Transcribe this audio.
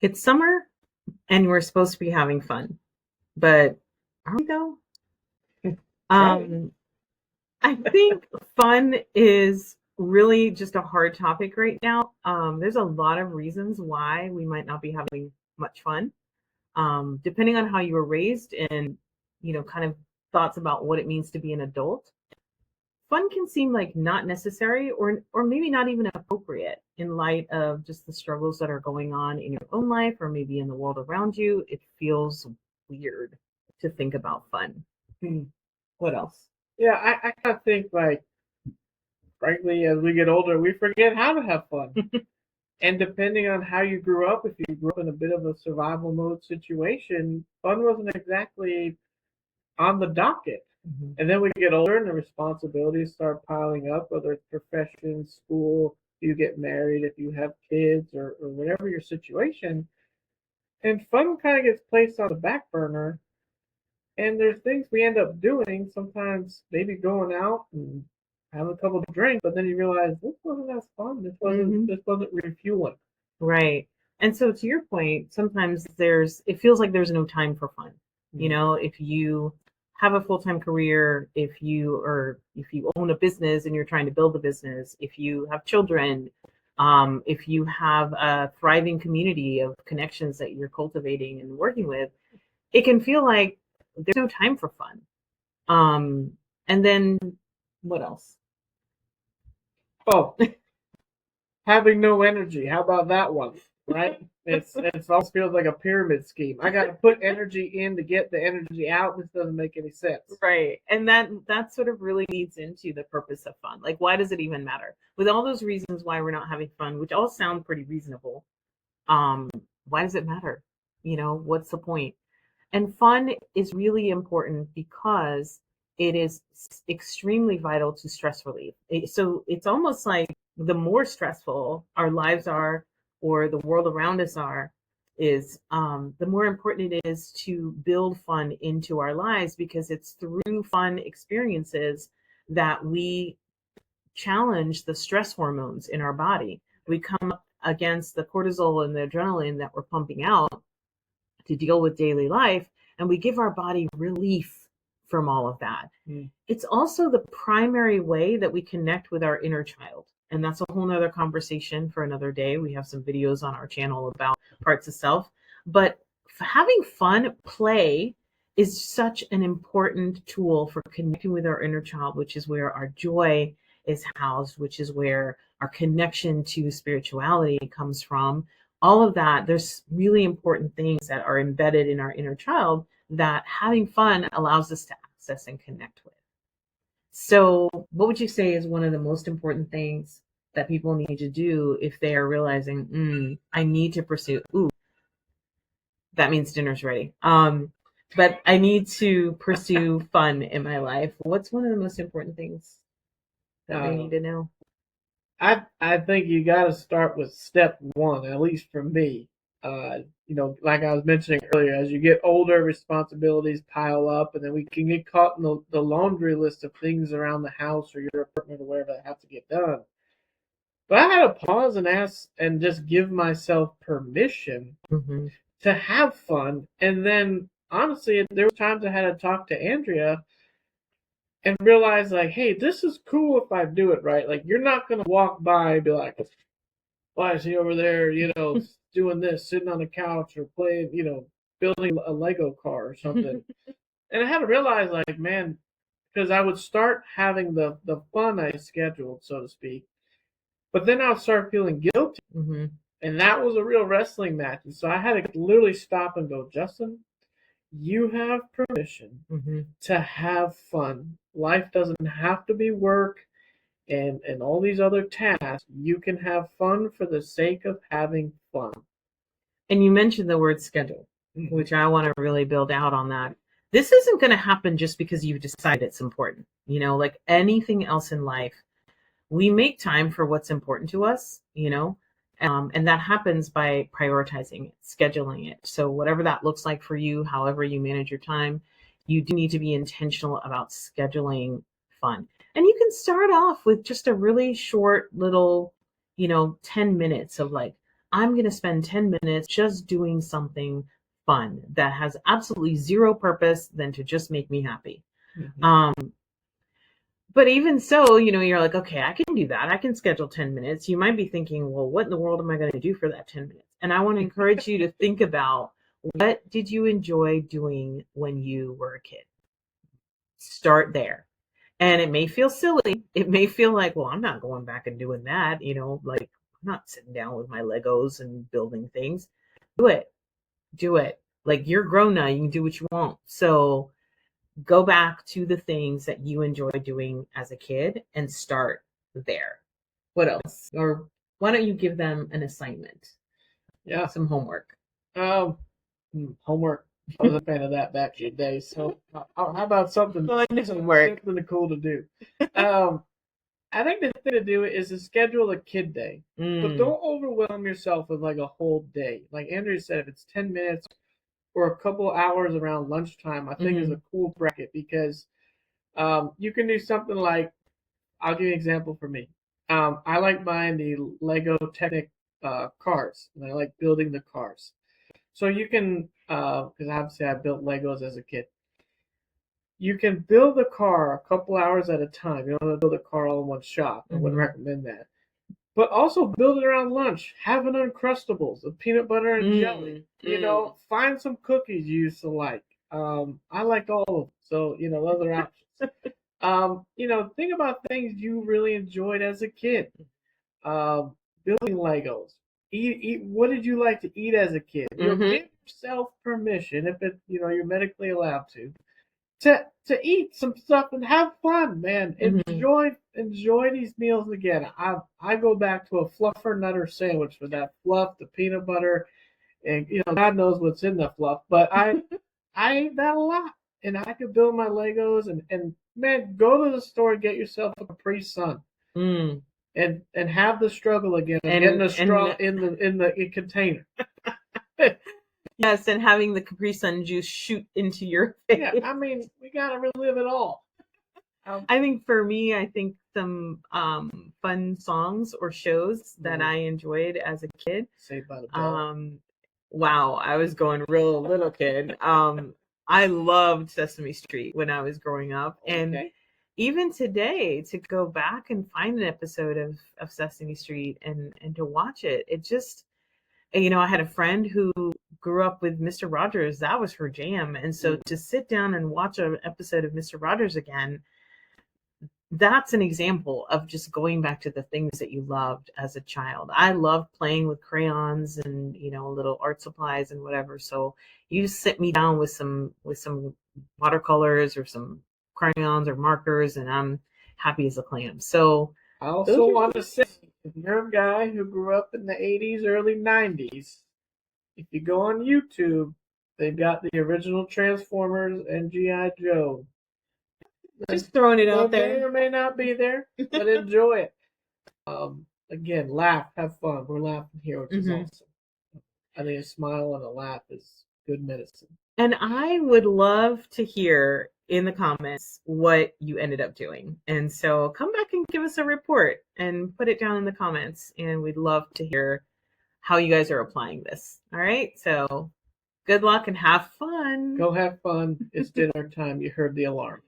It's summer and we're supposed to be having fun, but are we though? Right. Um, I think fun is really just a hard topic right now. There's a lot of reasons why we might not be having much fun, depending on how you were raised and, kind of thoughts about what it means to be an adult. Fun can seem like not necessary or maybe not even appropriate in light of just the struggles that are going on in your own life or maybe in the world around you. It feels weird to think about fun. Hmm. What else? Yeah, I kind of think like, frankly, as we get older, we forget how to have fun. And depending on how you grew up, if you grew up in a bit of a survival mode situation, fun wasn't exactly on the docket. Mm-hmm. And then we get older and the responsibilities start piling up, whether it's profession, school, you get married, if you have kids, or whatever your situation. And fun kind of gets placed on the back burner. And there's things we end up doing, sometimes maybe going out and having a couple of drinks, but then you realize this wasn't as fun. Mm-hmm. This wasn't refueling. Right. And so to your point, sometimes it feels like there's no time for fun. Mm-hmm. If you have a full-time career, if you own a business and you're trying to build a business, if you have children, if you have a thriving community of connections that you're cultivating and working with, it can feel like there's no time for fun. And then what else? Oh, having no energy. How about that one? Right? It almost feels like a pyramid scheme. I got to put energy in to get the energy out. This doesn't make any sense. Right. And that sort of really leads into the purpose of fun. Like, why does it even matter? With all those reasons why we're not having fun, which all sound pretty reasonable, um, why does it matter? What's the point? And fun is really important because it is extremely vital to stress relief. So it's almost like the more stressful our lives are or the world around us is the more important it is to build fun into our lives, because it's through fun experiences that we challenge the stress hormones in our body. We come up against the cortisol and the adrenaline that we're pumping out to deal with daily life, and we give our body relief from all of that. Mm. It's also the primary way that we connect with our inner child. And that's a whole nother conversation for another day. We have some videos on our channel about parts of self. But having fun, play, is such an important tool for connecting with our inner child, which is where our joy is housed, which is where our connection to spirituality comes from. All of that, there's really important things that are embedded in our inner child that having fun allows us to access and connect with. So, what would you say is one of the most important things that people need to do if they are realizing, I need to pursue, that means dinner's ready. But I need to pursue fun in my life. What's one of the most important things that they need to know? I think you got to start with step one, at least for me. Like I was mentioning earlier, as you get older, responsibilities pile up, and then we can get caught in the laundry list of things around the house or your apartment or wherever that have to get done. But I had to pause and ask and just give myself permission Mm-hmm. to have fun. And then, honestly, there were times I had to talk to Andrea and realize, like, hey, this is cool if I do it right. Like, you're not going to walk by and be like, why is he over there, doing this, sitting on the couch or playing, building a Lego car or something. And I had to realize, like, man, because I would start having the fun I scheduled, so to speak, but then I would start feeling guilty. Mm-hmm. And that was a real wrestling match. And so I had to literally stop and go, Justin, you have permission Mm-hmm. to have fun. Life doesn't have to be work and all these other tasks. You can have fun for the sake of having fun. And you mentioned the word schedule, which I want to really build out on that. This isn't going to happen just because you decide it's important. Like anything else in life, we make time for what's important to us, and that happens by prioritizing it, scheduling it. So whatever that looks like for you, however you manage your time, you do need to be intentional about scheduling fun. And you can start off with just a really short little, 10 minutes of like, I'm going to spend 10 minutes just doing something fun that has absolutely zero purpose than to just make me happy. Mm-hmm. But even so, you're like, okay, I can do that. I can schedule 10 minutes. You might be thinking, well, what in the world am I going to do for that 10 minutes? And I want to encourage you to think about, what did you enjoy doing when you were a kid? Start there. And it may feel silly. It may feel like, well, I'm not going back and doing that. Like, I'm not sitting down with my Legos and building things. Do it. Do it. Like, you're grown now. You can do what you want. So go back to the things that you enjoy doing as a kid and start there. What else? Or why don't you give them an assignment? Yeah. Some homework. Homework. I was a fan of that back in the day. So how about something Fun homework. Something cool to do? I think the thing to do is to schedule a kid day, but don't overwhelm yourself with like a whole day. Like Andrea said, if it's 10 minutes or a couple hours around lunchtime, I think is a cool bracket, because you can do something like, I'll give you an example for me. I like buying the Lego Technic cars, and I like building the cars. So you can, because obviously I built Legos as a kid. You can build a car a couple hours at a time. You don't have to build a car all in one shot. I wouldn't recommend that. But also build it around lunch. Have an Uncrustables, a peanut butter and jelly. Find some cookies you used to like. I liked all of them. So, those are options. Think about things you really enjoyed as a kid. Building Legos. Eat. What did you like to eat as a kid? Give yourself permission, if you're medically allowed to eat some stuff and have fun, man. Enjoy these meals again. I go back to a fluffer nutter sandwich with that fluff, the peanut butter, and God knows what's in the fluff. But I ate that a lot, and I could build my Legos, and man, go to the store and get yourself a Capri Sun. And have the struggle again of getting a straw in the container. Yes, and having the Capri Sun juice shoot into your face. Yeah, I mean, we gotta relive it all. I think for me, some fun songs or shows that I enjoyed as a kid. Saved by the Bell. Wow, I was going real little kid. I loved Sesame Street when I was growing up, and even today, to go back and find an episode of Sesame Street and to watch it just, I had a friend who grew up with Mr. Rogers. That was her jam. And so to sit down and watch an episode of Mr. Rogers again, that's an example of just going back to the things that you loved as a child. I loved playing with crayons and, little art supplies and whatever. So you just sit me down with some watercolors or some crayons or markers, and I'm happy as a clam. So I also want to say, if you're a guy who grew up in the 80s, early 90s, if you go on YouTube, they've got the original Transformers and G.I. Joe. Just throwing it out there. May or may not be there, but enjoy it. Again, laugh, have fun. We're laughing here, which is awesome. I think a smile and a laugh is good medicine. And I would love to hear in the comments what you ended up doing. And so come back and give us a report and put it down in the comments. And we'd love to hear how you guys are applying this. All right. So good luck and have fun. Go have fun. It's dinner time. You heard the alarm.